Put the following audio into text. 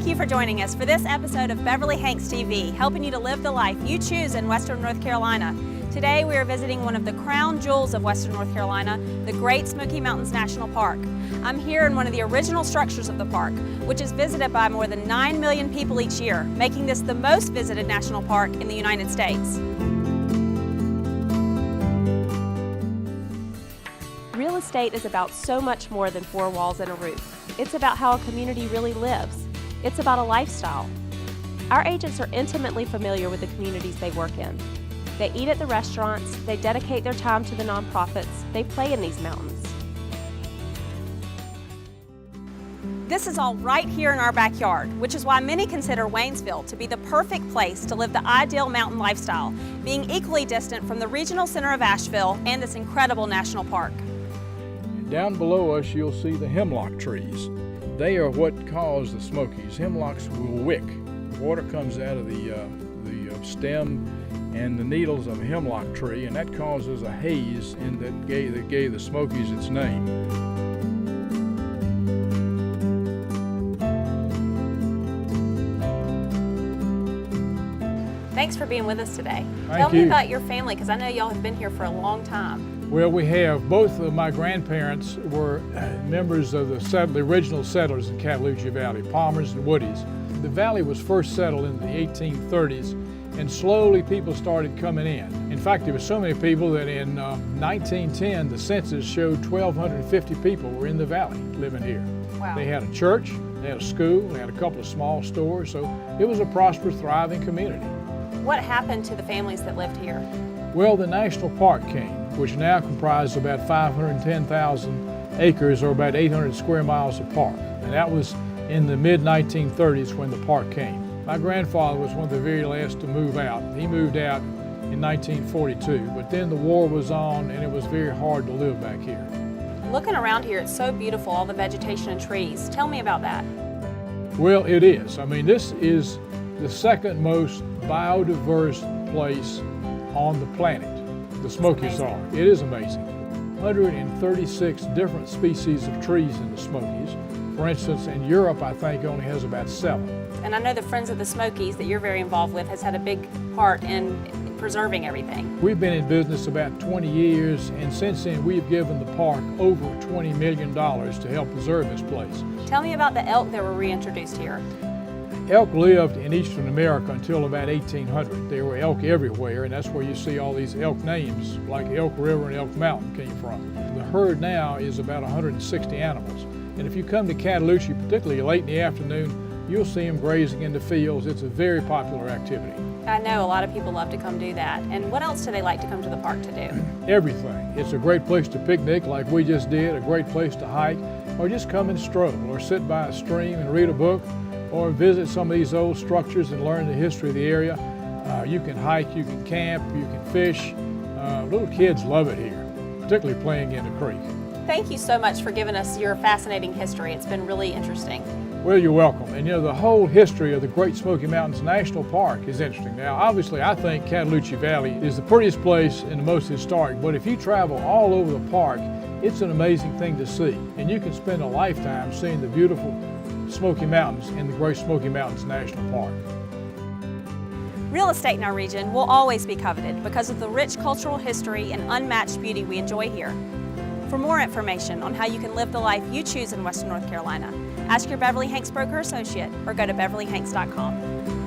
Thank you for joining us for this episode of Beverly Hanks TV, helping you to live the life you choose in Western North Carolina. Today we are visiting one of the crown jewels of Western North Carolina, the Great Smoky Mountains National Park. I'm here in one of the original structures of the park, which is visited by more than 9 million people each year, making this the most visited national park in the United States. Real estate is about so much more than four walls and a roof. It's about how a community really lives. It's about a lifestyle. Our agents are intimately familiar with the communities they work in. They eat at the restaurants, they dedicate their time to the nonprofits, they play in these mountains. This is all right here in our backyard, which is why many consider Waynesville to be the perfect place to live the ideal mountain lifestyle, being equally distant from the regional center of Asheville and this incredible national park. Down below us you'll see the hemlock trees. They are what cause the Smokies. Hemlocks will wick. Water comes out of the stem and the needles of a hemlock tree, and that causes a haze that gave the Smokies its name. Thanks for being with us today. Thank Tell me you. about your family, because I know y'all have been here for a long time. Well, we have. Both of my grandparents were members of the original settlers in Cataloochee Valley, Palmers and Woodies. The valley was first settled in the 1830s, and slowly people started coming in. In fact, there were so many people that in 1910, the census showed 1,250 people were in the valley living here. Wow. They had a church, they had a school, they had a couple of small stores, so it was a prosperous, thriving community. What happened to the families that lived here? Well, the national park came, which now comprises about 510,000 acres or about 800 square miles of park. And that was in the mid-1930s when the park came. My grandfather was one of the very last to move out. He moved out in 1942, but then the war was on and it was very hard to live back here. Looking around here, it's so beautiful, all the vegetation and trees. Tell me about that. Well, it is. I mean, this is the second most biodiverse place on the planet. The Smokies are. It is amazing. 136 different species of trees in the Smokies. For instance, in Europe, I think only has about 7. And I know the Friends of the Smokies that you're very involved with has had a big part in preserving everything. We've been in business about 20 years, and since then we've given the park over $20 million to help preserve this place. Tell me about the elk that were reintroduced here. Elk lived in eastern America until about 1800. There were elk everywhere, and that's where you see all these elk names, like Elk River and Elk Mountain came from. The herd now is about 160 animals. And if you come to Cataloochee, particularly late in the afternoon, you'll see them grazing in the fields. It's a very popular activity. I know a lot of people love to come do that. And what else do they like to come to the park to do? Everything. It's a great place to picnic like we just did, a great place to hike, or just come and stroll, or sit by a stream and read a book, or visit some of these old structures and learn the history of the area. You can hike, you can camp, you can fish. Little kids love it here, particularly playing in the creek. Thank you so much for giving us your fascinating history. It's been really interesting. Well, you're welcome. And you know, the whole history of the Great Smoky Mountains National Park is interesting. Now, obviously, I think Cataloochee Valley is the prettiest place and the most historic, but if you travel all over the park, it's an amazing thing to see. And you can spend a lifetime seeing the beautiful Smoky Mountains in the Great Smoky Mountains National Park. Real estate in our region will always be coveted because of the rich cultural history and unmatched beauty we enjoy here. For more information on how you can live the life you choose in Western North Carolina, ask your Beverly Hanks broker associate or go to beverlyhanks.com.